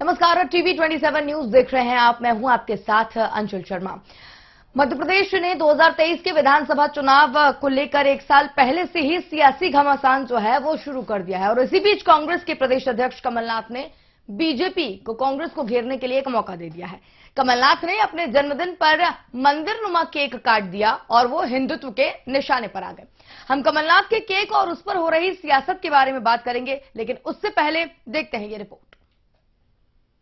नमस्कार, TV 27 news देख रहे हैं आप। मैं हूं आपके साथ अंशुल शर्मा। मध्य प्रदेश ने 2023 के विधानसभा चुनाव को लेकर एक साल पहले से ही सियासी घमासान जो है वो शुरू कर दिया है और इसी बीच कांग्रेस के प्रदेश अध्यक्ष कमलनाथ ने बीजेपी को कांग्रेस को घेरने के लिए एक मौका दे दिया है। कमलनाथ ने अपने जन्मदिन पर मंदिरनुमा केक काट दिया और वो हिंदुत्व के निशाने पर आ गए। हम कमलनाथ के केक और उस पर हो रही सियासत के बारे में बात करेंगे, लेकिन उससे पहले देखते हैं ये रिपोर्ट।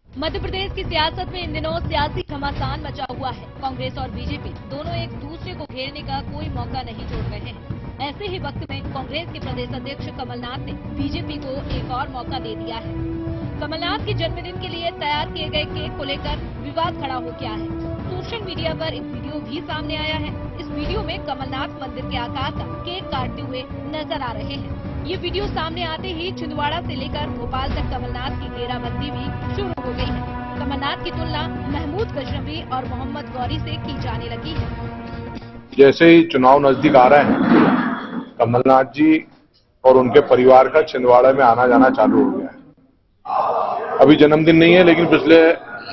मध्य प्रदेश की सियासत में इन दिनों सियासी घमासान मचा हुआ है। कांग्रेस और बीजेपी दोनों एक दूसरे को घेरने का कोई मौका नहीं छोड़ रहे हैं। ऐसे ही वक्त में कांग्रेस के प्रदेश अध्यक्ष कमलनाथ ने बीजेपी को एक और मौका दे दिया है। कमलनाथ के जन्मदिन के लिए तैयार किए गए केक को लेकर विवाद खड़ा हो गया है। सोशल मीडिया पर एक वीडियो भी सामने आया है। इस वीडियो में कमलनाथ मंदिर के आकार का केक काटते हुए नजर आ रहे हैं। ये वीडियो सामने आते ही छिंदवाड़ा से लेकर भोपाल तक कमलनाथ की घेराबंदी भी शुरू हो गई है। कमलनाथ की तुलना महमूद गजनवी और मोहम्मद गौरी से की जाने लगी है। जैसे ही चुनाव नजदीक आ रहे हैं, कमलनाथ जी और उनके परिवार का छिंदवाड़ा में आना जाना चालू हो गया है। अभी जन्मदिन नहीं है, लेकिन पिछले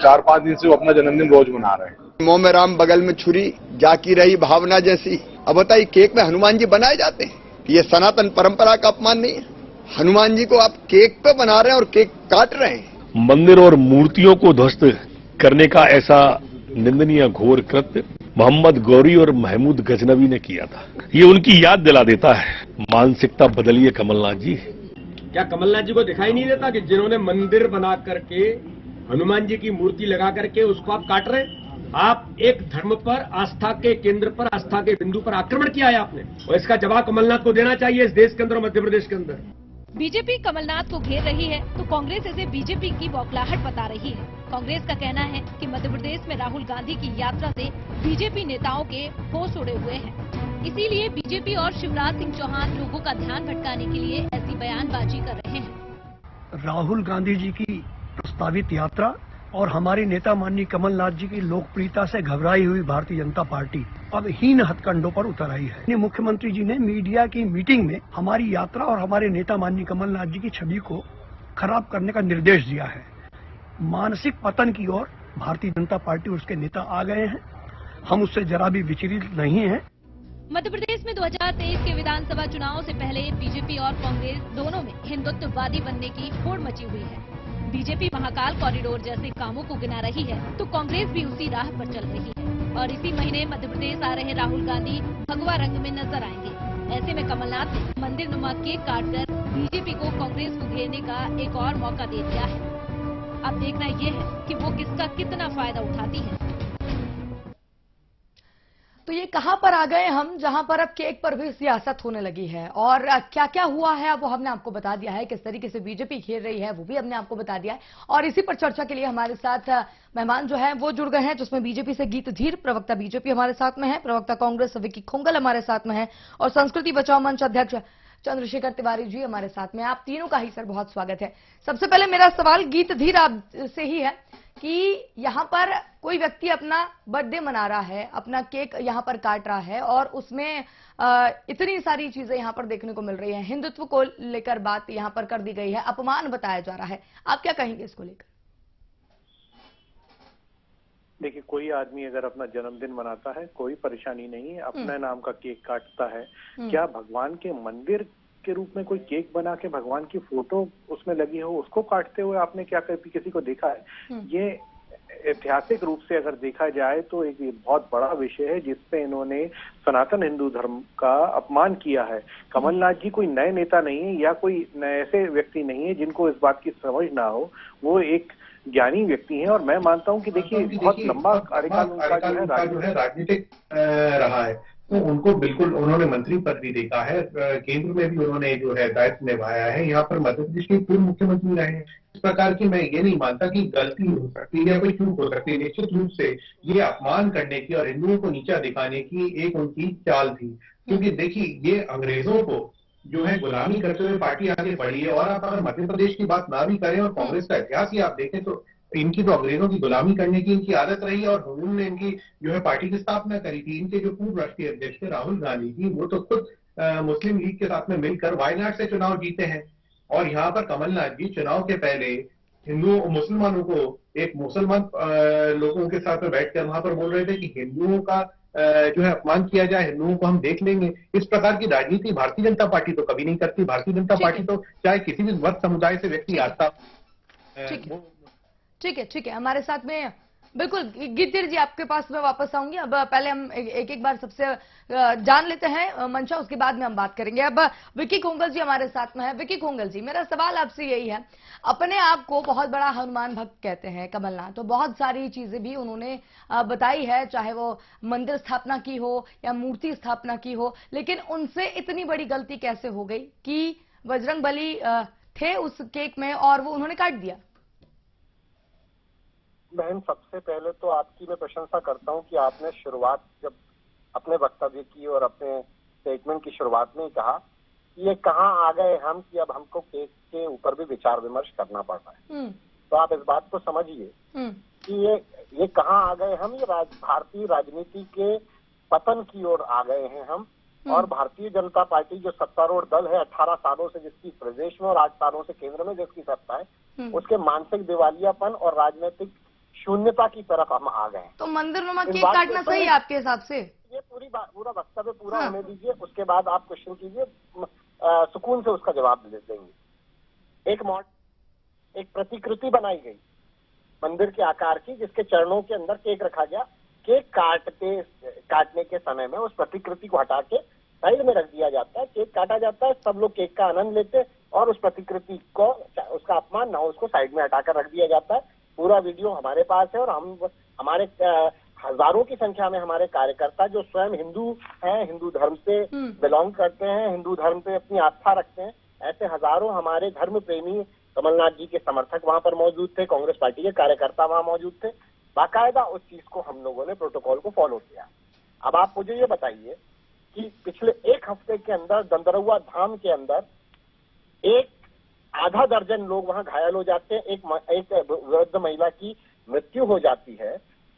4-5 दिन से वो अपना जन्मदिन रोज मना रहे हैं। मुंह में राम बगल में छुरी, जाकी रही भावना जैसी। अब बताइए, केक में हनुमान जी बनाए जाते हैं? ये सनातन परंपरा का अपमान नहीं है? हनुमान जी को आप केक पे बना रहे हैं और केक काट रहे हैं। मंदिर और मूर्तियों को ध्वस्त करने का ऐसा निंदनीय घोर कृत्य मोहम्मद गौरी और महमूद गजनवी ने किया था। ये उनकी याद दिला देता है। मानसिकता बदलिए कमलनाथ जी। क्या कमलनाथ जी को दिखाई नहीं देता कि जिन्होंने मंदिर बना करके हनुमान जी की मूर्ति लगा करके उसको आप काट रहे हैं? आप एक धर्म पर, आस्था के केंद्र पर, आस्था के बिंदु पर आक्रमण किया है आपने, और इसका जवाब कमलनाथ को देना चाहिए इस देश के अंदर और मध्य प्रदेश के अंदर। बीजेपी कमलनाथ को घेर रही है तो कांग्रेस इसे बीजेपी की बौखलाहट बता रही है। कांग्रेस का कहना है कि मध्य प्रदेश में राहुल गांधी की यात्रा से बीजेपी नेताओं के होश उड़े हुए हैं। इसीलिए बीजेपी और शिवराज सिंह चौहान लोगों का ध्यान भटकाने के लिए ऐसी बयानबाजी कर रहे हैं। राहुल गांधी जी की प्रस्तावित यात्रा और हमारे नेता माननीय कमलनाथ जी की लोकप्रियता से घबराई हुई भारतीय जनता पार्टी अब हीन हथकंडों पर उतर आई है। मुख्यमंत्री जी ने मीडिया की मीटिंग में हमारी यात्रा और हमारे नेता माननीय कमलनाथ जी की छवि को खराब करने का निर्देश दिया है। मानसिक पतन की ओर भारतीय जनता पार्टी और उसके नेता आ गए हैं। हम उससे जरा भी विचलित नहीं है। मध्य प्रदेश में 2023 के विधानसभा चुनाव से पहले बीजेपी और कांग्रेस दोनों में हिंदुत्ववादी बनने की होड़ मची हुई है। बीजेपी महाकाल कॉरिडोर जैसे कामों को गिना रही है तो कांग्रेस भी उसी राह पर चल रही है। और इसी महीने मध्य प्रदेश आ रहे राहुल गांधी भगवा रंग में नजर आएंगे। ऐसे में कमलनाथ ने मंदिरनुमा केक काटकर बीजेपी को कांग्रेस को घेरने का एक और मौका दे दिया है। अब देखना यह है कि वो किसका कितना फायदा उठाती है। तो ये कहां पर आ गए हम, जहां पर अब केक पर भी सियासत होने लगी है और क्या क्या हुआ है अब वो हमने आपको बता दिया है। किस तरीके से बीजेपी घेर रही है वो भी हमने आपको बता दिया है। और इसी पर चर्चा के लिए हमारे साथ मेहमान जो है वो जुड़ गए हैं, जिसमें बीजेपी से गीत धीर, प्रवक्ता बीजेपी हमारे साथ में है, प्रवक्ता कांग्रेस विक्की खोंगल हमारे साथ में है और संस्कृति बचाओ मंच अध्यक्ष चंद्रशेखर तिवारी जी हमारे साथ में। आप तीनों का ही सर बहुत स्वागत है। सबसे पहले मेरा सवाल गीत धीर आप से ही है कि यहां पर कोई व्यक्ति अपना बर्थडे मना रहा है, अपना केक यहां पर काट रहा है और उसमें इतनी सारी चीजें यहां पर देखने को मिल रही हैं। हिंदुत्व को लेकर बात यहां पर कर दी गई है, अपमान बताया जा रहा है। आप क्या कहेंगे इसको लेकर? देखिए, कोई आदमी अगर अपना जन्मदिन मनाता है कोई परेशानी नहीं है, अपने नाम का केक काटता है। क्या भगवान के मंदिर के रूप में कोई केक बना के भगवान की फोटो उसमें लगी हो उसको काटते हुए आपने क्या कभी किसी को देखा है? ये ऐतिहासिक रूप से अगर देखा जाए तो एक बहुत बड़ा विषय है जिसपे इन्होंने सनातन हिंदू धर्म का अपमान किया है। कमलनाथ जी कोई नए नेता नहीं है या कोई ऐसे व्यक्ति नहीं है जिनको इस बात की समझ ना हो। वो एक ज्ञानी व्यक्ति हैं और मैं मानता हूं कि देखिए बहुत लंबा कार्यकाल उनका जो है राजनीतिक रहा है, तो उनको बिल्कुल उन्होंने मंत्री पद भी देखा है, केंद्र में भी उन्होंने जो है दायित्व निभाया है, यहाँ पर मध्य प्रदेश के पूर्व मुख्यमंत्री रहे हैं। इस प्रकार की मैं ये नहीं मानता कि गलती हो सकती है या कोई चूक हो सकती है। निश्चित रूप से ये अपमान करने की और हिंदुओं को नीचा दिखाने की एक उनकी चाल थी, क्योंकि देखिए ये अंग्रेजों को जो है गुलामी करते हुए पार्टी आगे बढ़ी है। और आप अगर मध्य प्रदेश की बात ना भी करें और कांग्रेस का इतिहास ही आप देखें तो इनकी तो अंग्रेजों की गुलामी करने की इनकी आदत रही है और उन्होंने इनकी जो है पार्टी की स्थापना करी थी। इनके जो पूर्व राष्ट्रीय अध्यक्ष थे राहुल गांधी जी, वो तो खुद मुस्लिम लीग के साथ में मिलकर वायनाड से चुनाव जीते हैं। और यहाँ पर कमलनाथ जी चुनाव के पहले हिंदुओं मुसलमानों को, एक मुसलमान लोगों के साथ में बैठकर वहां पर बोल रहे थे कि हिंदुओं का जो है अपमान किया जाए, हिंदुओं को हम देख लेंगे। इस प्रकार की राजनीति भारतीय जनता पार्टी तो कभी नहीं करती। भारतीय जनता पार्टी तो चाहे किसी भी वर्ग समुदाय से व्यक्ति आता। ठीक है, हमारे साथ में बिल्कुल गिद्दिर जी, आपके पास मैं वापस आऊंगी। अब पहले हम एक बार सबसे जान लेते हैं मंशा, उसके बाद में हम बात करेंगे। अब विक्की खोंगल जी हमारे साथ में है। विक्की खोंगल जी, मेरा सवाल आपसे यही है, अपने आप को बहुत बड़ा हनुमान भक्त कहते हैं कमलनाथ, तो बहुत सारी चीजें भी उन्होंने बताई है, चाहे वो मंदिर स्थापना की हो या मूर्ति स्थापना की हो, लेकिन उनसे इतनी बड़ी गलती कैसे हो गई कि बजरंगबली थे उस केक में और वो उन्होंने काट दिया? बहन, सबसे पहले तो आपकी मैं प्रशंसा करता हूं कि आपने शुरुआत जब अपने वक्तव्य की और अपने स्टेटमेंट की शुरुआत में ही कहा कि ये कहाँ आ गए हम कि अब हमको केस के ऊपर भी विचार विमर्श करना पड़ रहा है। तो आप इस बात को समझिए कि ये कहाँ आ गए हम, ये भारतीय राजनीति के पतन की ओर आ गए हैं हम। और भारतीय जनता पार्टी जो सत्तारूढ़ दल है, 18 सालों से जिसकी प्रदेश में और 8 सालों से केंद्र में जिसकी सत्ता है, उसके मानसिक दिवालियापन और राजनीतिक शून्यता की तरफ हम आ गए। तो मंदिरनुमा केक काटना सही है आपके हिसाब से? ये पूरा वक्तव्य पूरा होने दीजिए, उसके बाद आप क्वेश्चन कीजिए, सुकून से उसका जवाब दे देंगे। एक प्रतिकृति बनाई गई मंदिर के आकार की, जिसके चरणों के अंदर केक रखा गया। केक काटने के समय में उस प्रतिकृति को हटा के साइड में रख दिया जाता है, केक काटा जाता है, सब लोग केक का आनंद लेते हैं और उस प्रतिकृति को, उसका अपमान ना हो, उसको साइड में हटाकर रख दिया जाता है। पूरा वीडियो हमारे पास है और हमारे हजारों की संख्या में हमारे कार्यकर्ता जो स्वयं हिंदू हैं, हिंदू धर्म से बिलोंग करते हैं, हिंदू धर्म पे अपनी आस्था रखते हैं, ऐसे हजारों हमारे धर्म प्रेमी कमलनाथ जी के समर्थक वहां पर मौजूद थे, कांग्रेस पार्टी के कार्यकर्ता वहां मौजूद थे। बाकायदा उस चीज को हम लोगों ने प्रोटोकॉल को फॉलो किया। अब आप मुझे ये बताइए कि पिछले एक हफ्ते के अंदर दंदरुआ धाम के अंदर एक आधा दर्जन लोग वहां घायल हो जाते हैं, एक वृद्ध महिला की मृत्यु हो जाती है।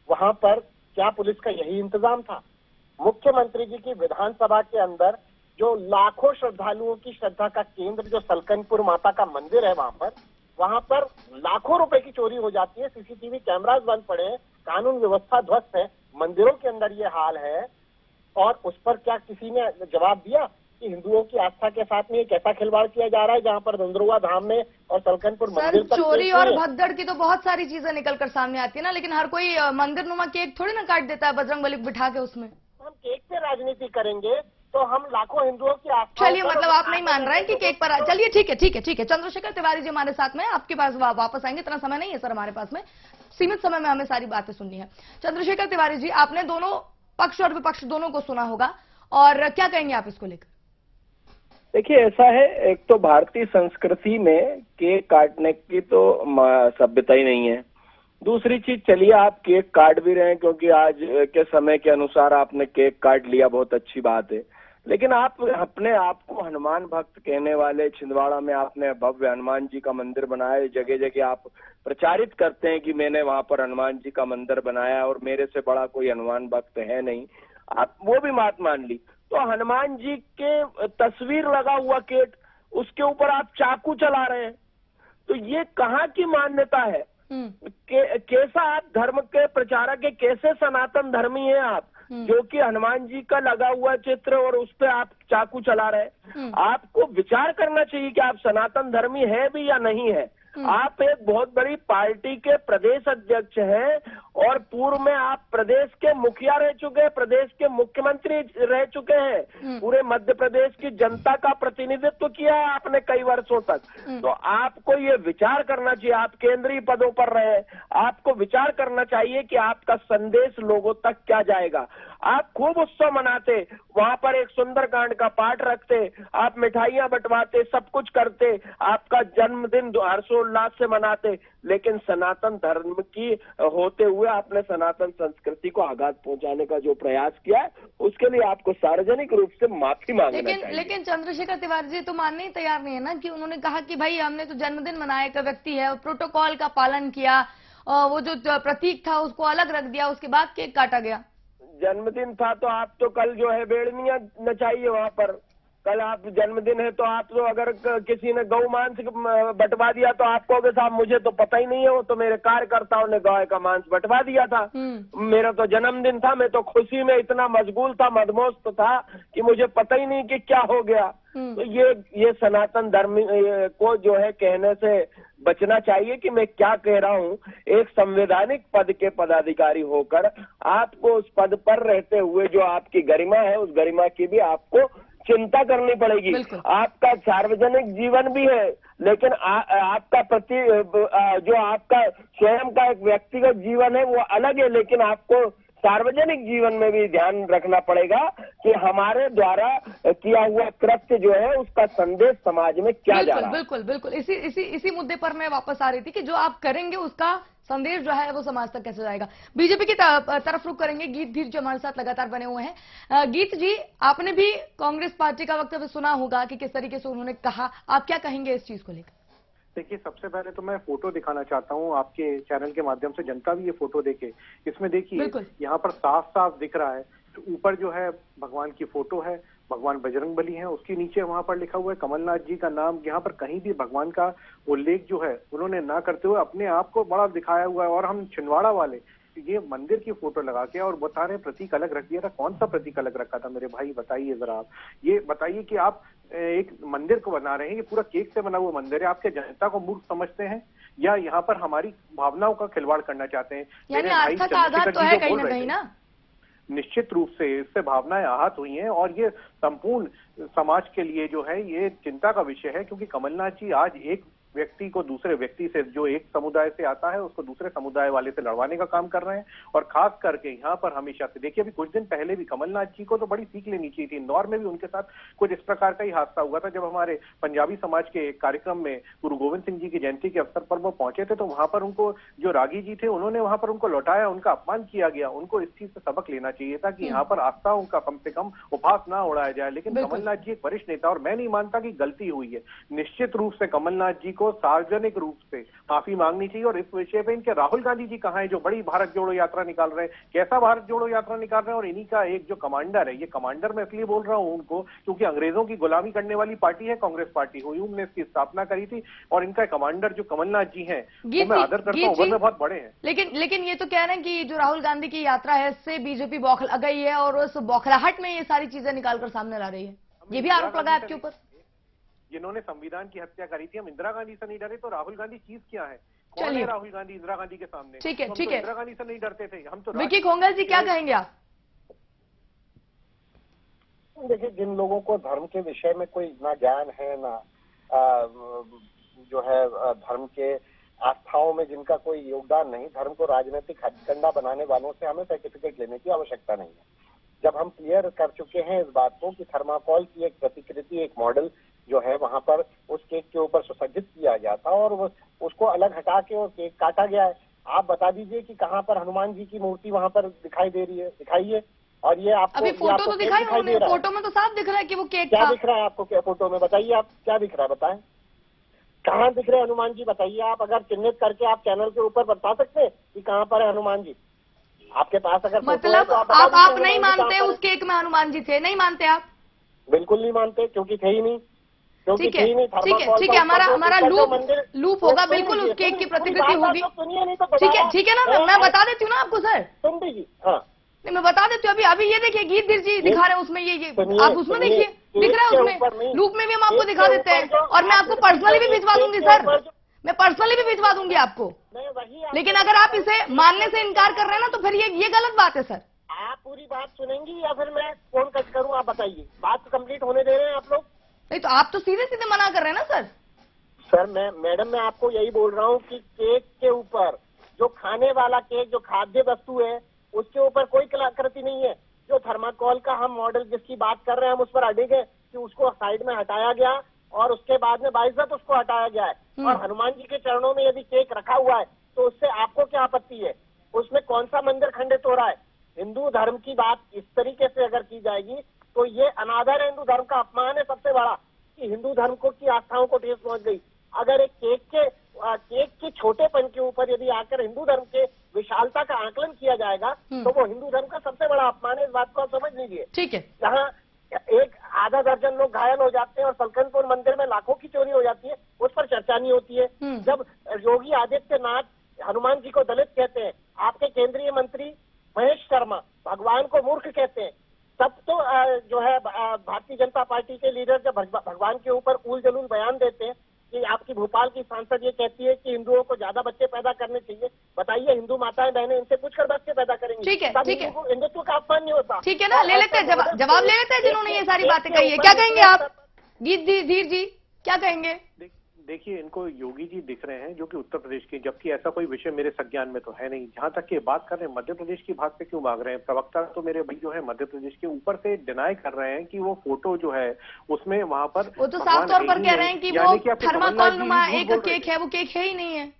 वहां पर क्या पुलिस का यही इंतजाम था? मुख्यमंत्री जी की विधानसभा के अंदर जो लाखों श्रद्धालुओं की श्रद्धा का केंद्र जो सलकनपुर माता का मंदिर है, वहां पर लाखों रुपए की चोरी हो जाती है, सीसीटीवी कैमरास बंद पड़े हैं, कानून व्यवस्था ध्वस्त है, मंदिरों के अंदर ये हाल है। और उस पर क्या किसी ने जवाब दिया कि हिंदुओं की आस्था के साथ में कैसा खिलवाड़ किया जा रहा है, जहां पर दंदरुआ धाम में और सलकनपुर मंदिर तक चोरी और भगदड़ की तो बहुत सारी चीजें निकलकर सामने आती है ना, लेकिन हर कोई मंदिरनुमा केक थोड़ी ना काट देता है बजरंगबली को बिठा के उसमें। हम केक से राजनीति करेंगे तो हम लाखों हिंदुओं की आस्था। चलिए, मतलब आप नहीं मान रहे हैं कि केक पर, चलिए ठीक है। चंद्रशेखर तिवारी जी हमारे साथ में, आपके पास वापस आएंगे, इतना समय नहीं है सर हमारे पास में, सीमित समय में हमें सारी बातें सुननी है। चंद्रशेखर तिवारी जी, आपने दोनों पक्ष और विपक्ष दोनों को सुना होगा, और क्या कहेंगे आप इसको लेकर? देखिए, ऐसा है, एक तो भारतीय संस्कृति में केक काटने की तो सभ्यता ही नहीं है। दूसरी चीज, चलिए आप केक काट भी रहे हैं क्योंकि आज के समय के अनुसार आपने केक काट लिया, बहुत अच्छी बात है, लेकिन आप अपने आप को हनुमान भक्त कहने वाले, छिंदवाड़ा में आपने भव्य हनुमान जी का मंदिर बनाया, जगह जगह आप प्रचारित करते हैं कि मैंने वहां पर हनुमान जी का मंदिर बनाया और मेरे से बड़ा कोई हनुमान भक्त है नहीं, आप वो भी बात मान ली। तो हनुमान जी के तस्वीर लगा हुआ केक, उसके ऊपर आप चाकू चला रहे हैं, तो ये कहाँ की मान्यता है? कैसा आप धर्म के प्रचारक है? कैसे सनातन धर्मी है आप, जो कि हनुमान जी का लगा हुआ चित्र और उस पर आप चाकू चला रहे हैं? आपको विचार करना चाहिए कि आप सनातन धर्मी है भी या नहीं है। आप एक बहुत बड़ी पार्टी के प्रदेश अध्यक्ष हैं और पूर्व में आप प्रदेश के मुखिया रह चुके हैं, प्रदेश के मुख्यमंत्री रह चुके हैं, पूरे मध्य प्रदेश की जनता का प्रतिनिधित्व किया है आपने कई वर्षों तक। तो आपको ये विचार करना चाहिए, आप केंद्रीय पदों पर रहे, आपको विचार करना चाहिए कि आपका संदेश लोगों तक क्या जाएगा। आप खूब उत्सव मनाते, वहां पर एक सुंदरकांड का पाठ रखते, आप मिठाइयां बंटवाते, सब कुछ करते, आपका जन्मदिन हर्षोल्लास से मनाते, लेकिन सनातन धर्म की होते हुए आपने सनातन संस्कृति को आघात पहुंचाने का जो प्रयास किया है, उसके लिए आपको सार्वजनिक रूप से माफी मांगना चाहिए। लेकिन चंद्रशेखर तिवारी जी तो मानने ही तैयार नहीं है ना, कि उन्होंने कहा कि भाई हमने तो जन्मदिन मनाया, एक व्यक्ति है, प्रोटोकॉल का पालन किया, वो जो प्रतीक था उसको अलग रख दिया, उसके बाद केक काटा गया। जन्मदिन था तो आप तो कल जो है बेड़नियां नचाइए वहां पर, कल आप जन्मदिन है तो आप तो अगर किसी ने गौ मांस बंटवा दिया तो आप कहोगे साहब मुझे तो पता ही नहीं है, वो तो मेरे कार्यकर्ताओं ने गाय का मांस बंटवा दिया था। मेरा तो जन्मदिन था, मैं तो खुशी में इतना मशगूल था, मदमस्त था कि मुझे पता ही नहीं कि क्या हो गया। तो ये सनातन धर्म को जो है कहने से बचना चाहिए कि मैं क्या कह रहा हूँ। एक संवैधानिक पद के पदाधिकारी होकर आपको उस पद पर रहते हुए जो आपकी गरिमा है, उस गरिमा की भी आपको चिंता करनी पड़ेगी। आपका सार्वजनिक जीवन भी है, लेकिन आपका जो आपका स्वयं का एक व्यक्तिगत जीवन है वो अलग है, लेकिन आपको सार्वजनिक जीवन में भी ध्यान रखना पड़ेगा कि हमारे द्वारा किया हुआ कृत्य जो है उसका संदेश समाज में क्या जा रहा है। बिल्कुल बिल्कुल इसी मुद्दे पर मैं वापस आ रही थी कि जो आप करेंगे उसका संदेश जो है वो समाज तक कैसे जाएगा। बीजेपी की तरफ रुख करेंगे। गीत धीर जो हमारे साथ लगातार बने हुए हैं। गीत जी, आपने भी कांग्रेस पार्टी का वक्तव्य सुना होगा कि किस तरीके से उन्होंने कहा, आप क्या कहेंगे इस चीज को लेकर? देखिए, सबसे पहले तो मैं फोटो दिखाना चाहता हूँ आपके चैनल के माध्यम से, जनता भी ये फोटो देखे। इसमें देखिए यहाँ पर साफ साफ दिख रहा है, तो ऊपर जो है भगवान की फोटो है, भगवान बजरंगबली हैं, उसके नीचे वहां पर लिखा हुआ है कमलनाथ जी का नाम। यहाँ पर कहीं भी भगवान का उल्लेख जो है उन्होंने ना करते हुए अपने आप को बड़ा दिखाया हुआ है। और हम छिंदवाड़ा वाले ये मंदिर की फोटो लगा के और बता रहे प्रतीक अलग रख दिया था। कौन सा प्रतीक अलग रखा था मेरे भाई, बताइए जरा आप। ये बताइए कि आप एक मंदिर को बना रहे हैं, ये पूरा केक से बना हुआ मंदिर है, आपके जनता को मूर्ख समझते हैं या यहाँ पर हमारी भावनाओं का खिलवाड़ करना चाहते हैं? यानी आस्था का आघात तो है कहीं ना कहीं ना। निश्चित रूप से इससे भावनाएं आहत हुई हैं और ये संपूर्ण समाज के लिए जो है ये चिंता का विषय है, क्योंकि कमलनाथ जी आज एक व्यक्ति को दूसरे व्यक्ति से, जो एक समुदाय से आता है उसको दूसरे समुदाय वाले से लड़वाने का काम कर रहे हैं। और खास करके यहाँ पर हमेशा से देखिए, अभी कुछ दिन पहले भी कमलनाथ जी को तो बड़ी सीख लेनी चाहिए थी। इंदौर में भी उनके साथ कुछ इस प्रकार का ही हादसा हुआ था, जब हमारे पंजाबी समाज के एक कार्यक्रम में गुरु गोविंद सिंह जी की जयंती के अवसर पर वो पहुंचे थे, तो वहां पर उनको जो रागी जी थे उन्होंने वहां पर उनको लौटाया, उनका अपमान किया गया। उनको इस चीज से सबक लेना चाहिए था कि यहाँ पर आस्थाओं का कम से कम उपहास ना उड़ाया जाए। लेकिन कमलनाथ जी एक वरिष्ठ नेता, और मैं नहीं मानता कि गलती हुई है। निश्चित रूप से कमलनाथ जी को सार्वजनिक रूप से माफी मांगनी चाहिए। और इस विषय पे इनके राहुल गांधी जी कहाँ हैं, जो बड़ी भारत जोड़ो यात्रा निकाल रहे हैं? कैसा भारत जोड़ो यात्रा निकाल रहे हैं? और इन्हीं का एक जो कमांडर है, ये कमांडर मैं इसलिए बोल रहा हूँ उनको क्योंकि अंग्रेजों की गुलामी करने वाली पार्टी है कांग्रेस पार्टी, हुयूम ने इसकी स्थापना करी थी। और इनका कमांडर जो कमलनाथ जी हैं वो मैं आदर करता हूँ, उम्र में बहुत बड़े हैं। लेकिन ये तो कह रहे हैं कि जो राहुल गांधी की यात्रा है इससे बीजेपी बौखला गई है और उस बौखलाहट में ये सारी चीजें निकालकर सामने ला रही है। ये भी आरोप लगा आपके ऊपर। जिन्होंने संविधान की हत्या करी थी, हम इंदिरा गांधी से नहीं डरे, तो राहुल गांधी चीज क्या है? कौन है राहुल गांधी इंदिरा गांधी के सामने? ठीक है, ठीक है। इंदिरा गांधी से नहीं डरते थे हम तो। विकी खोंगल जी, क्या कहेंगे आप? देखिए, जिन लोगों को धर्म के विषय में कोई ना ज्ञान है, ना जो है धर्म के आस्थाओं में जिनका कोई योगदान नहीं, धर्म को राजनीतिक हथकंडा बनाने वालों से हमें सर्टिफिकेट लेने की आवश्यकता नहीं है। जब हम क्लियर कर चुके हैं इस बात को कि थर्माकोल की एक प्रतिकृति, एक मॉडल जो है वहां पर उस केक के ऊपर सुसज्जित किया गया था और उसको अलग हटा के वो केक काटा गया है। आप बता दीजिए कि कहाँ पर हनुमान जी की मूर्ति वहां पर दिखाई दे रही है? दिखाइए। और ये आपको अभी फोटो तो दिखाई उन्होंने, फोटो में तो साफ दिख रहा है कि वो केक क्या दिख रहा है आपको? क्या फोटो में बताइए, आप क्या दिख रहा है बताएं, कहाँ दिख रहे हैं हनुमान जी? बताइए आप, अगर चिन्हित करके आप चैनल के ऊपर बता सकते हैं कि कहाँ पर है हनुमान जी आपके पास? अगर मतलब आप नहीं मानते उस केक में हनुमान जी थे? नहीं मानते आप? बिल्कुल नहीं मानते, क्योंकि थे ही नहीं। ठीक है, हमारा लूप होगा बिल्कुल, उस केक की प्रतिकृति होगी। ठीक है ना, मैं बता देती हूँ ना आपको सर। सुन दीजिए। हाँ, नहीं मैं बता देती हूँ। अभी ये देखिए, गीत धीर जी दिखा रहे हैं उसमें, ये आप उसमें देखिए, दिख रहा है उसमें, लूप में भी हम आपको दिखा देते हैं। और मैं आपको पर्सनली भी भिजवा दूंगी सर, मैं पर्सनली भी भिजवा दूंगी आपको। लेकिन अगर आप इसे मानने से इनकार कर रहे हैं ना, तो फिर ये गलत बात है सर। आप पूरी बात सुनेंगी या फिर मैं फोन कट करूँ? आप बताइए, बात कंप्लीट होने दे रहे हैं आप लोग? नहीं तो आप तो सीधे सीधे मना कर रहे हैं ना सर। सर मैडम मैं आपको यही बोल रहा हूँ कि केक के ऊपर, जो खाने वाला केक, जो खाद्य वस्तु है, उसके ऊपर कोई कलाकृति नहीं है। जो थर्माकोल का हम मॉडल जिसकी बात कर रहे हैं, हम उस पर अड़िग है कि उसको साइड में हटाया गया और उसके बाद में बाइज्जत उसको हटाया गया है। और हनुमान जी के चरणों में यदि केक रखा हुआ है तो उससे आपको क्या आपत्ति है? उसमें कौन सा मंदिर खंडित हो रहा है? हिंदू धर्म की बात इस तरीके से अगर की जाएगी तो ये अनादर है, हिंदू धर्म का अपमान है सबसे बड़ा, कि हिंदू धर्म को की आस्थाओं को ठेस पहुंच गई। अगर एक केक के छोटेपन के ऊपर यदि आकर हिंदू धर्म के विशालता का आकलन किया जाएगा तो वो हिंदू धर्म का सबसे बड़ा अपमान है। इस बात को आप समझ लीजिए। ठीक है। जहाँ एक आधा दर्जन लोग घायल हो जाते हैं और सलकनपुर मंदिर में लाखों की चोरी हो जाती है, उस पर चर्चा नहीं होती है। जब योगी आदित्यनाथ हनुमान जी को दलित कहते हैं, आपके केंद्रीय मंत्री महेश शर्मा भगवान को मूर्ख कहते हैं, तब तो जो है भारतीय जनता पार्टी के लीडर जब भगवान के ऊपर उल जलूल बयान देते हैं कि आपकी भोपाल की सांसद ये कहती है कि हिंदुओं को ज्यादा बच्चे पैदा करने चाहिए, बताइए हिंदू माताएं बहनें इनसे पूछकर बच्चे पैदा करेंगी? ठीक है, ठीक है, हिंदुत्व का अपमान नहीं होता। ठीक है ना, ले लेते हैं जवाब ले लेते हैं जिन्होंने ये सारी बातें कही है। क्या कहेंगे आप धीर जी, क्या कहेंगे? देखिए, इनको योगी जी दिख रहे हैं जो कि उत्तर प्रदेश के, जबकि ऐसा कोई विषय मेरे संज्ञान में तो है नहीं। जहां तक ये बात कर रहे हैं मध्य प्रदेश की, बात पे क्यों भाग रहे हैं? प्रवक्ता तो मेरे भाई जो है मध्य प्रदेश के ऊपर से डिनाई कर रहे हैं कि वो फोटो जो है उसमें वहां पर वो तो साफ तौर पर कह रहे हैं कि वो थर्माकोल नुमा एक केक है, वो केक है ही नहीं है।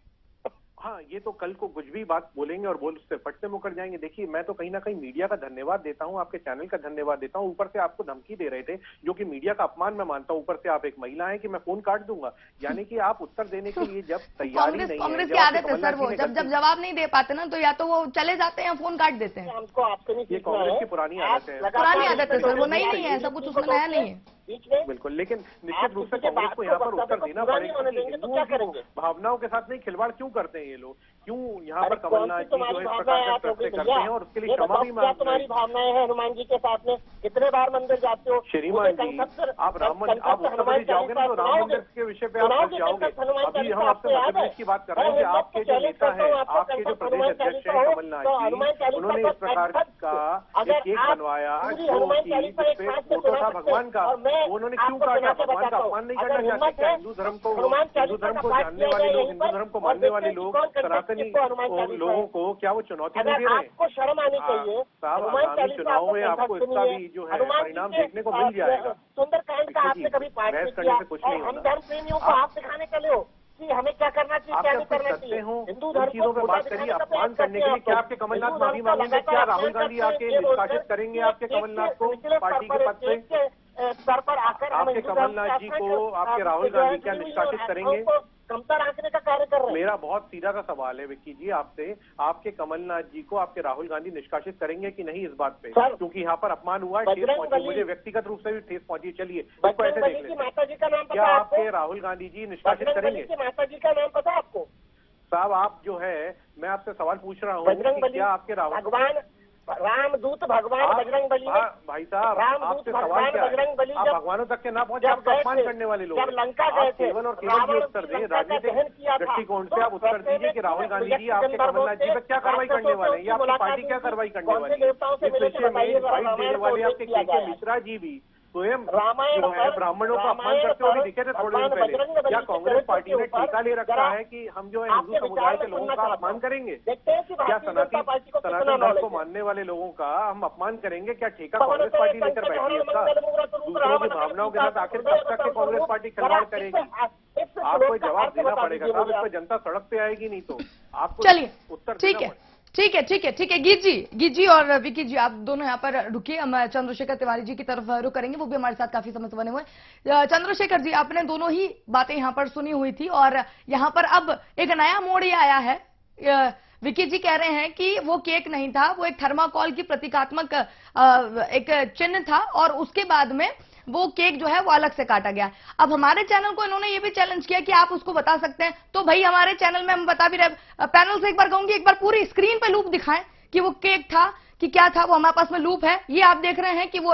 हाँ, ये तो कल को कुछ भी बात बोलेंगे और बोल उससे फट से मुकर जाएंगे। देखिए, मैं तो कहीं ना कहीं मीडिया का धन्यवाद देता हूँ, आपके चैनल का धन्यवाद देता हूँ। ऊपर से आपको धमकी दे रहे थे, जो कि मीडिया का अपमान मैं मानता हूँ। ऊपर से आप एक महिला हैं कि मैं फोन काट दूंगा, यानी कि आप उत्तर देने के लिए जब तैयारी नहीं है। कांग्रेस की आदत है सर, वो जब जवाब नहीं दे पाते ना तो या तो वो चले जाते हैं या फोन काट देते हैं। हमको आपसे नहीं, ये कांग्रेस की पुरानी आदत है। पुरानी आदत है सर, वो नई नहीं है, सब कुछ उसमें नया नहीं है। बिल्कुल, लेकिन निश्चित रूप से कांग्रेस को यहाँ पर उत्तर देना पड़ेगा। तो क्या करेंगे? भावनाओं के साथ नहीं खिलवाड़ क्यों करते हैं ये लोग? क्यों यहाँ पर कमलनाथ जी जो इस प्रकार से करते हैं और उसके लिए क्षमा भी मांगते हैं? तुम्हारी भावनाएं हैं हनुमान जी के साथ में? कितने बार मंदिर जाते हो? श्रीमान जी, आप उत्तर प्रदेश जाओगे ना तो राम मंदिर के विषय पे आप जाओगे। अभी हम आपसे मध्य प्रदेश की बात कर रहे हैं कि आपके जो नेता है, आपके जो प्रदेश अध्यक्ष है कमलनाथ जी, उन्होंने इस प्रकार का एक केक बनवाया जो कि जिसपे फोटो था भगवान का, उन्होंने क्यों काटा? भगवान का अपमान नहीं करना चाहते क्या? हिंदू धर्म को जानने वाले लोग, हिंदू धर्म को मानने वाले लोग, सनातनी लोगों को क्या वो चुनौती नहीं दे रहे? आपको शर्म आनी चाहिए। साहब, आगामी चुनाव में आपको इसका भी जो है परिणाम देखने को मिल जाएगा। सुंदरकांड का आपने कभी पाठ नहीं किया और हम धर्म प्रेमियों को आप सिखाने चले हो कि हमें क्या करना चाहिए, क्या नहीं करना चाहिए। हिंदू धर्म चीजों पर बात करिए, अपमान करने के लिए क्या आपके कमलनाथ माफी मांगेंगे? क्या राहुल गांधी आके निष्कासित करेंगे आपके कमलनाथ को पार्टी के पद से? स्तर पर आकर आपके कमलनाथ जी को आपके राहुल गांधी क्या निष्कासित करेंगे? कमतर आंकने का कार्य कर रहे हैं। मेरा बहुत सीधा सा सवाल है विक्की जी आपसे, आपके कमलनाथ जी को आपके राहुल गांधी निष्कासित करेंगे कि नहीं इस बात पे? क्योंकि यहाँ पर अपमान हुआ है, ठेस पहुंची, मुझे व्यक्तिगत रूप से भी ठेस पहुंची। चलिए उसको ऐसे देख लेते हैं। माता जी का नाम क्या आपके राहुल गांधी जी निष्कासित करेंगे? माता जी का नाम पता है आपको? साहब, आप जो है, मैं आपसे सवाल पूछ रहा हूँ कि क्या आपके राहुल भगवान रामदूत भगवान बजरंग बली, भाई साहब आपसे सवाल क्या है? आप भगवानों तक के ना पहुंचे, आप अपमान करने वाले लोग। जब लंका गए थे, केवल और केवल उत्तर दें, राजनीतिक दृष्टिकोण से आप उत्तर दीजिए कि राहुल गांधी जी आपके कमलनाथ जी पर क्या कार्रवाई करने वाले हैं, या आपकी पार्टी क्या कार्रवाई करने वाली है? इस विषय में एडवाइस देने वाले आपके के मिश्रा जी भी स्वयं जो है ब्राह्मणों का अपमान करते हुए दिखे थे थोड़े दिन पहले। क्या कांग्रेस पार्टी ने ठेका ले रखा है कि हम जो है हिंदू समुदाय के लोगों का अपमान करेंगे? क्या सनातन धर्म को मानने वाले लोगों का हम अपमान करेंगे? क्या ठेका कांग्रेस पार्टी लेकर बैठी है इसका? दूसरों की भावनाओं के साथ आखिर कब तक के कांग्रेस पार्टी खिलवाड़ करेगी? आपको जवाब देना पड़ेगा साहब, इस पर जनता सड़क पे आएगी नहीं तो आपको चलिए उत्तर ठीक है, ठीक है, ठीक है, ठीक है। गीत जी और विकी जी, आप दोनों यहाँ पर रुकिए, हम चंद्रशेखर तिवारी जी की तरफ रुक करेंगे, वो भी हमारे साथ काफी समय से बने हुए। चंद्रशेखर जी, आपने दोनों ही बातें यहाँ पर सुनी हुई थी और यहाँ पर अब एक नया मोड़ ये आया है। विकी जी कह रहे हैं कि वो केक नहीं था, वो एक थर्माकोल की प्रतीकात्मक एक चिन्ह था और उसके बाद में वो केक जो है वो अलग से काटा गया। अब हमारे चैनल को इन्होंने ये भी चैलेंज किया कि आप उसको बता सकते हैं, तो भाई हमारे चैनल में हम बता भी रहे। पैनल से एक बार कहूंगी, एक बार पूरी स्क्रीन पे लूप दिखाएं कि वो केक था कि क्या था। वो हमारे पास में लूप है, ये आप देख रहे हैं कि वो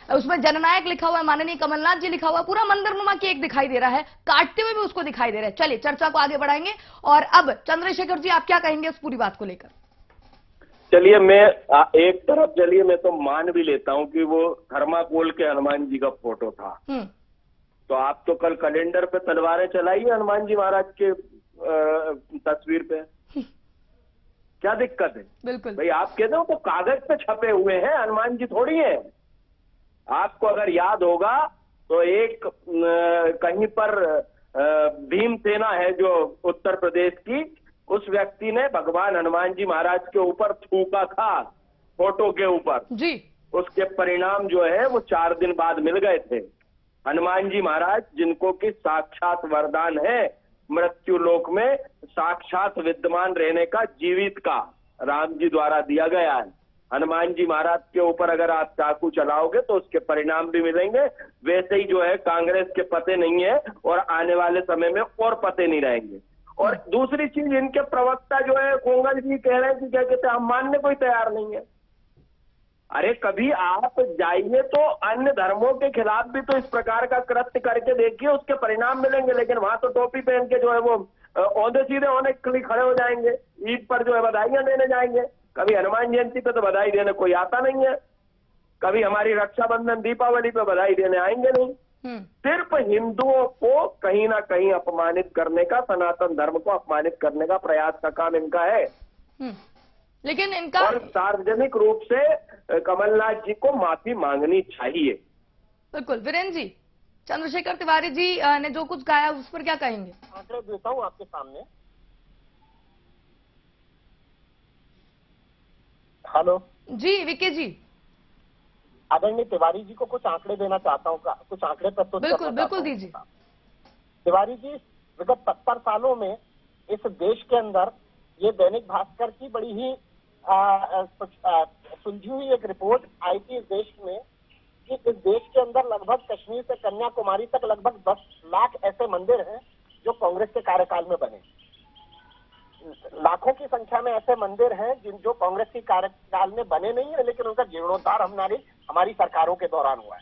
उसमें जननायक लिखा हुआ है, माननीय कमलनाथ जी लिखा हुआ है, पूरा मंदिरनुमा केक दिखाई दे रहा है, काटते हुए भी उसको दिखाई दे रहा है। चलिए चर्चा को आगे बढ़ाएंगे और अब चंद्रशेखर जी, आप क्या कहेंगे इस पूरी बात को लेकर? चलिए, मैं एक तरफ चलिए मैं तो मान भी लेता हूं कि वो थर्माकोल के हनुमान जी का फोटो था, तो आप तो कल कैलेंडर पे तलवारें चलाइए हनुमान जी महाराज के तस्वीर पे, क्या दिक्कत है? बिल्कुल भाई, आप कहते हो तो कागज पे छपे हुए हैं, हनुमान जी थोड़ी है। आपको अगर याद होगा तो एक कहीं पर भीमसेना है जो उत्तर प्रदेश की, उस व्यक्ति ने भगवान हनुमान जी महाराज के ऊपर थूका था फोटो के ऊपर जी। उसके परिणाम जो है वो 4 दिन बाद मिल गए थे। हनुमान जी महाराज जिनको कि साक्षात वरदान है मृत्यु लोक में साक्षात विद्यमान रहने का, जीवित का, राम जी द्वारा दिया गया है, हनुमान जी महाराज के ऊपर अगर आप चाकू चलाओगे तो उसके परिणाम भी मिलेंगे। वैसे ही जो है कांग्रेस के पते नहीं है और आने वाले समय में और पते नहीं रहेंगे। और दूसरी चीज, इनके प्रवक्ता जो है कोंगल जी कह रहे हैं कि क्या कहते हैं, हम मानने कोई तैयार नहीं है। अरे कभी आप जाइए तो अन्य धर्मों के खिलाफ भी तो इस प्रकार का कृत्य करके देखिए, उसके परिणाम मिलेंगे। लेकिन वहां तो टोपी पहन के जो है वो औंधे सीधे होने के लिए खड़े हो जाएंगे, ईद पर जो है बधाइयां देने जाएंगे। कभी हनुमान जयंती पे तो बधाई देने कोई आता नहीं है, कभी हमारी रक्षाबंधन दीपावली पे बधाई देने आएंगे नहीं। सिर्फ हिंदुओं को कहीं ना कहीं अपमानित करने का, सनातन धर्म को अपमानित करने का प्रयास का काम इनका है। लेकिन इनका और सार्वजनिक रूप से कमलनाथ जी को माफी मांगनी चाहिए। बिल्कुल। वीरेंद्र जी, चंद्रशेखर तिवारी जी ने जो कुछ कहा उस पर क्या कहेंगे? आंकड़े देता हूं आपके सामने। हेलो जी, विके जी, आदरणीय तिवारी जी को कुछ आंकड़े देना चाहता हूँ, कुछ आंकड़े प्रस्तुत बिल्कुल दीजिए। तिवारी जी, विगत 70 सालों में इस देश के अंदर ये दैनिक भास्कर की बड़ी ही सुलझी हुई एक रिपोर्ट आई थी इस देश में कि इस देश के अंदर लगभग कश्मीर से कन्याकुमारी तक लगभग 10 लाख ऐसे मंदिर हैं जो कांग्रेस के कार्यकाल में बने। लाखों की संख्या में ऐसे मंदिर हैं जो कांग्रेस के कार्यकाल में बने नहीं है, लेकिन उनका जीर्णोद्धार हमारी सरकारों के दौरान हुआ है।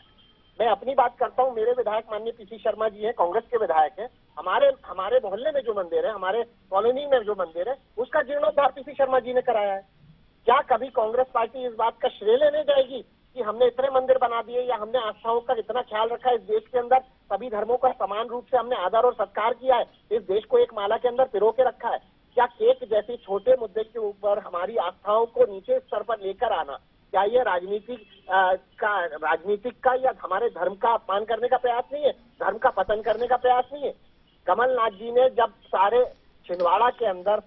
मैं अपनी बात करता हूं, मेरे विधायक माननीय पीसी शर्मा जी हैं, कांग्रेस के विधायक हैं। हमारे मोहल्ले में जो मंदिर है, हमारे कॉलोनी में जो मंदिर है, उसका जीर्णोद्धार पीसी शर्मा जी ने कराया है। क्या कभी कांग्रेस पार्टी इस बात का श्रेय लेने जाएगी कि हमने इतने मंदिर बना दिए या हमने आस्थाओं का इतना ख्याल रखा है? इस देश के अंदर सभी धर्मों का समान रूप से हमने आदर और सत्कार किया है, इस देश को एक माला के अंदर पिरो के रखा है। क्या केक जैसे छोटे मुद्दे के ऊपर हमारी आस्थाओं को नीचे स्तर पर लेकर आना, क्या ये राजनीतिक का या हमारे धर्म का अपमान करने का प्रयास नहीं है, धर्म का पतन करने का प्रयास नहीं है? कमलनाथ जी ने जब सारे छिंदवाड़ा के अंदर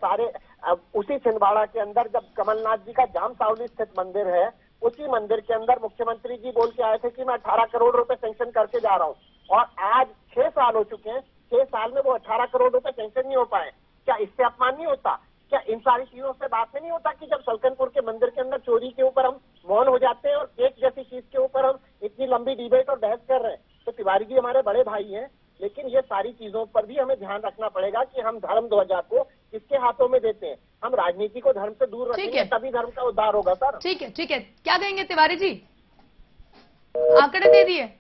उसी छिंदवाड़ा के अंदर जब कमलनाथ जी का जाम सावली स्थित मंदिर है, उसी मंदिर के अंदर मुख्यमंत्री जी बोल के आए थे कि मैं 18 करोड़ रुपए सैंक्शन करके जा रहा हूँ, और आज 6 साल हो चुके हैं, 6 साल में वो 18 करोड़ रुपए सैंक्शन नहीं हो पाए। क्या इससे अपमान नहीं होता? क्या इन सारी चीजों से बात में नहीं होता कि जब सलकनपुर के मंदिर के अंदर चोरी के ऊपर हम मौन हो जाते हैं और केक जैसी चीज के ऊपर हम इतनी लंबी डिबेट और बहस कर रहे हैं? तो तिवारी जी हमारे बड़े भाई हैं, लेकिन ये सारी चीजों पर भी हमें ध्यान रखना पड़ेगा कि हम धर्म ध्वजा को किसके हाथों में देते हैं। हम राजनीति को धर्म से दूर रखेंगे तभी धर्म का उद्धार होगा। सर ठीक है, क्या कहेंगे तिवारी जी? आंकड़े दे दिए।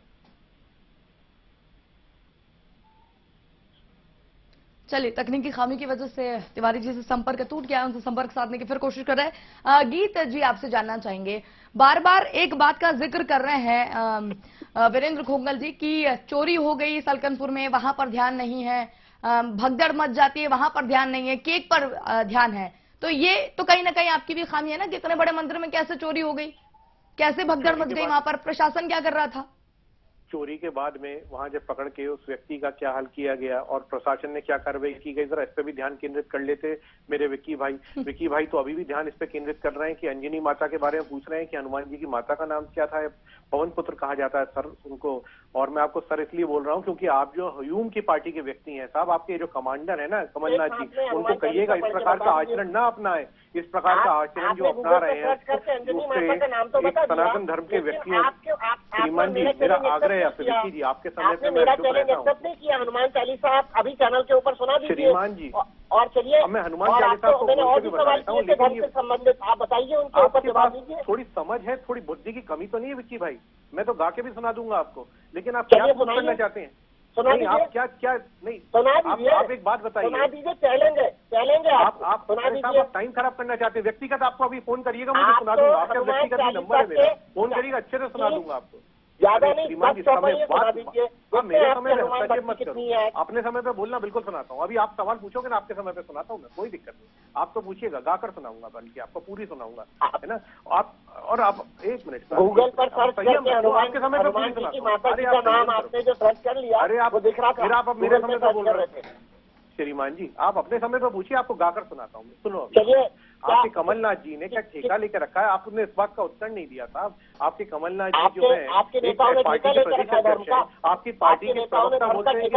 चलिए, तकनीकी खामी की वजह से तिवारी जी से संपर्क टूट गया, उनसे संपर्क साधने की फिर कोशिश कर रहे हैं। गीत जी, आपसे जानना चाहेंगे, बार बार एक बात का जिक्र कर रहे हैं वीरेंद्र खोंगल जी की चोरी हो गई सलकनपुर में, वहां पर ध्यान नहीं है, भगदड़ मच जाती है वहां पर ध्यान नहीं है, केक पर ध्यान है। तो ये तो कहीं ना कहीं आपकी भी खामी है ना कि इतने बड़े मंदिर में कैसे चोरी हो गई, कैसे भगदड़ मच गई वहां पर, प्रशासन क्या कर रहा था? चोरी के बाद में वहां जब पकड़ के उस व्यक्ति का क्या हाल किया गया और प्रशासन ने क्या कार्रवाई की गई, जरा इस पे भी ध्यान केंद्रित कर लेते मेरे विक्की भाई तो अभी भी ध्यान इस पे केंद्रित कर रहे हैं कि अंजनी माता के बारे में पूछ रहे हैं कि हनुमान जी की माता का नाम क्या था, पवन पुत्र कहा जाता है सर उनको। और मैं आपको सर इसलिए बोल रहा हूँ क्योंकि आप जो हयूम की पार्टी के व्यक्ति हैं साहब, आपके जो कमांडर है ना कमलनाथ जी, उनको कहिएगा इस प्रकार का आचरण ना अपनाए। इस प्रकार का आचरण जो अपना रहे हैं उससे एक सनातन धर्म के व्यक्ति हैं। श्रीमान जी, मेरा आग्रह है आपसे, विक्की जी, आपके समय पे मेरा चैलेंज एक्सेप्ट नहीं किया। हनुमान चालीसा आप अभी चैनल के ऊपर सुना दीजिए श्रीमान जी, और चलिए मैं हनुमान चालीसा को और भी सवाल किए थे धर्म से संबंधित, आप बताइए उनके ऊपर जवाब दीजिए। थोड़ी समझ है, थोड़ी बुद्धि की कमी तो नहीं है विक्की भाई? मैं तो गा के भी सुना दूंगा आपको, लेकिन आप क्या करना चाहते हैं? नहीं, आप क्या नहीं सुना दीजिए। आप एक बात बताइए, सुना दीजिए, चैलेंज है आप सुना दीजिए। आप टाइम खराब करना चाहते हैं। व्यक्तिगत आपको अभी फोन करिएगा, मुझे सुना दूंगा, आपका व्यक्तिगत नंबर है मेरा, फोन करिएगा, अच्छे से सुना दूंगा आपको। ज्यादा नहीं, श्रीमान जी, समय मेरे समय में हस्तक्षेप मत करो, अपने समय पे बोलना बिल्कुल सुनाता हूँ। अभी आप सवाल पूछोगे ना, आपके समय पे सुनाता हूँ मैं, कोई दिक्कत नहीं। आप तो पूछिएगा, गाकर सुनाऊंगा, बल्कि आपको पूरी सुनाऊंगा, है ना। आप एक मिनट गूगल पर सर्च करके आपके समय पे पूरी सुनाता हूँ। नाम आपने जो सर्च कर लिया, अरे आप दिख रहा था, फिर आप अब मेरे समय पे बोल रहे थे। श्रीमान जी, आप अपने समय पे पूछिए, आपको गाकर सुनाता हूँ। सुनो, चलिए, आपके कमलनाथ जी ने क्या ठेका लेकर रखा है? आपने इस बात का उत्तर नहीं दिया साहब। आपके कमलनाथ जी जो है आपके नेताओं ने पार्टी के प्रदेश अध्यक्ष है, आपकी पार्टी के प्रवक्ता बोलते हैं कि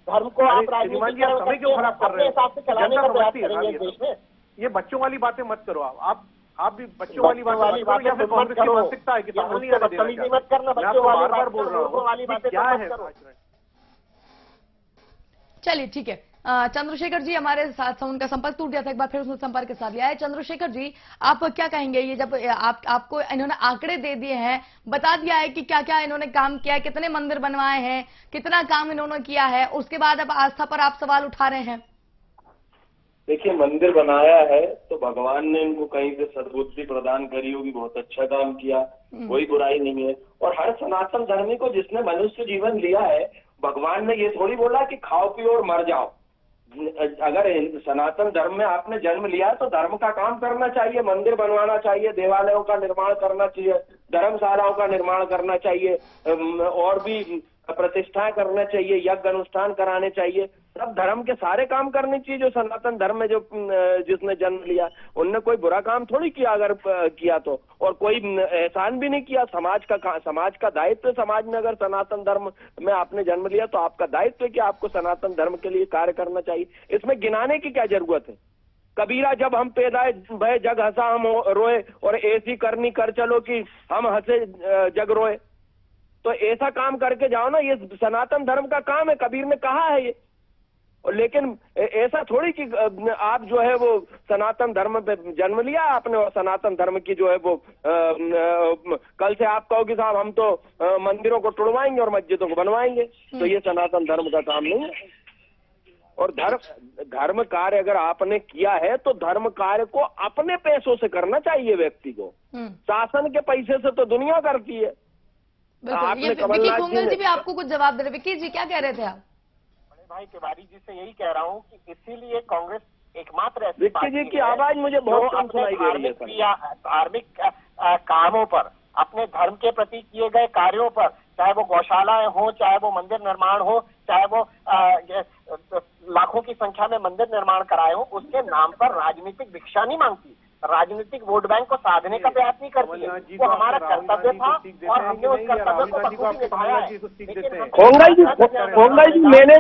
धर्म को आप श्रीमान जी, आप समय क्यों खराब कर रहे हैं? जनता समझती है। ये बच्चों वाली बातें मत करो। आप आप भी बच्चों वाली बात या फिर कांग्रेस की मानसिकता है कि बदतमीजी मत करना, बच्चों वाली बात बोल रहा हूँ, क्या है? चलिए ठीक है। चंद्रशेखर जी हमारे साथ, उनका संपर्क टूट गया था, एक बार फिर उसने संपर्क के साथ लिया है। चंद्रशेखर जी, आप क्या कहेंगे? ये जब आपको इन्होंने आंकड़े दे दिए हैं, बता दिया है कि क्या क्या इन्होंने काम किया है, कितने मंदिर बनवाए हैं, कितना काम इन्होंने किया है, उसके बाद अब आस्था पर आप सवाल उठा रहे हैं। देखिए, मंदिर बनाया है तो भगवान ने इनको कहीं से सद्बुद्धि प्रदान करी होगी, बहुत अच्छा काम किया, कोई बुराई नहीं है। और हर सनातन धर्मी को, जिसने मनुष्य जीवन लिया है, भगवान ने ये थोड़ी बोला कि खाओ पियो और मर जाओ। अगर सनातन धर्म में आपने जन्म लिया है तो धर्म का काम करना चाहिए, मंदिर बनवाना चाहिए, देवालयों का निर्माण करना चाहिए, धर्मशालाओं का निर्माण करना चाहिए, और भी प्रतिष्ठाएं करना चाहिए, यज्ञ अनुष्ठान कराने चाहिए। सब धर्म के सारे काम करने चाहिए जो सनातन धर्म में जो जिसने जन्म लिया, उनने कोई बुरा काम थोड़ी किया अगर किया तो, और कोई एहसान भी नहीं किया। समाज का दायित्व, समाज में अगर सनातन धर्म में आपने जन्म लिया तो आपका दायित्व है कि आपको सनातन धर्म के लिए कार्य करना चाहिए। इसमें गिनाने की क्या जरूरत है? कबीरा जब हम पैदा भय जग हंसा हम रोए, और ऐसी करनी कर चलो कि हम हंसे जग रोए। तो ऐसा काम करके जाओ ना, ये सनातन धर्म का काम है, कबीर ने कहा है ये। और लेकिन ऐसा थोड़ी कि आप जो है वो सनातन धर्म पे जन्म लिया आपने, और सनातन धर्म की जो है वो कल से आप कहो कि साहब हम तो मंदिरों को तोड़वाएंगे और मस्जिदों को बनवाएंगे, तो ये सनातन धर्म का काम नहीं है। और धर्म कार्य अगर आपने किया है तो धर्म कार्य को अपने पैसों से करना चाहिए व्यक्ति को। शासन के पैसे से तो दुनिया करती है। ये विकी कोंगल जी भी आपको कुछ जवाब दे रहे। विकी जी क्या कह रहे थे आप? बड़े भाई तिवारी जी से यही कह रहा हूँ कि इसीलिए कांग्रेस एकमात्र ऐसी विक्की जी की आवाज मुझे बहुत कम सुनाई दे रही है। धार्मिक कामों पर, अपने धर्म के प्रति किए गए कार्यों पर, चाहे वो गौशालाएं हो, चाहे वो मंदिर निर्माण हो, चाहे वो लाखों की संख्या में मंदिर निर्माण कराए हो, उसके नाम पर राजनीतिक भिक्षा नहीं मांगती, राजनीतिक वोट बैंक को साधने का प्रयास नहीं करती है। वो हमारा कर्तव्य था और हमने उस कर्तव्य को बखूबी निभाया है। कोंगल जी मैंने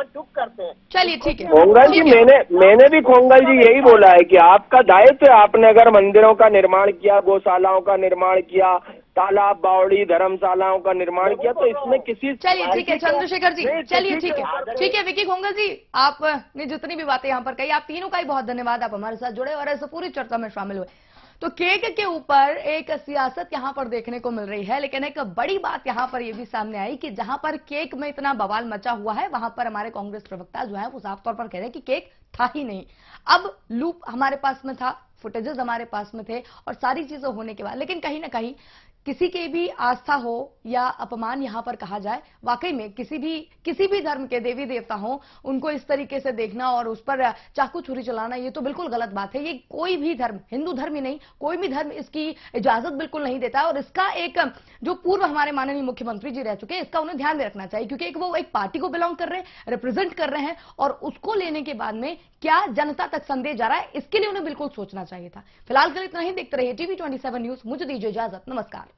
चुप करते हैं। चलिए ठीक है कोंगल जी, मैंने भी कोंगल जी यही बोला है कि आपका दायित्व है। आपने अगर मंदिरों का निर्माण किया, गौशालाओं का निर्माण किया, तालाब बावड़ी धर्मशालाओं का निर्माण किया, तो इसमें किसी। चलिए ठीक है चंद्रशेखर जी, चलिए ठीक है विकी कोंगल जी, आपने जितनी भी बातें यहाँ पर कही, आप तीनों का ही बहुत धन्यवाद, आप हमारे साथ जुड़े और ऐसे पूरी चर्चा में शामिल हुए। तो केक के ऊपर एक सियासत यहाँ पर देखने को मिल रही है, लेकिन एक बड़ी बात यहाँ पर यह भी सामने आई कि जहां पर केक में इतना बवाल मचा हुआ है, वहां पर हमारे कांग्रेस प्रवक्ता जो है वो साफ तौर पर कह रहे हैं कि केक था ही नहीं। अब लूप हमारे पास में था, फुटेजेस हमारे पास में थे और सारी चीजें होने के बाद, लेकिन कहीं ना कहीं किसी की भी आस्था हो या अपमान यहां पर कहा जाए, वाकई में किसी भी धर्म के देवी देवता हो, उनको इस तरीके से देखना और उस पर चाकू छुरी चलाना, ये तो बिल्कुल गलत बात है। ये कोई भी धर्म, हिंदू धर्म ही नहीं, कोई भी धर्म इसकी इजाजत बिल्कुल नहीं देता है। और इसका एक जो पूर्व हमारे माननीय मुख्यमंत्री जी रह चुके हैं, इसका उन्हें ध्यान में रखना चाहिए, क्योंकि वो एक पार्टी को बिलोंग कर रहे हैं, रिप्रेजेंट कर रहे हैं, और उसको लेने के बाद में क्या जनता तक संदेश जा रहा है, इसके लिए उन्हें बिल्कुल सोचना चाहिए था। फिलहाल के लिए इतना ही। देखते रहिए TV 27 न्यूज। मुझे दीजिए इजाजत। नमस्कार।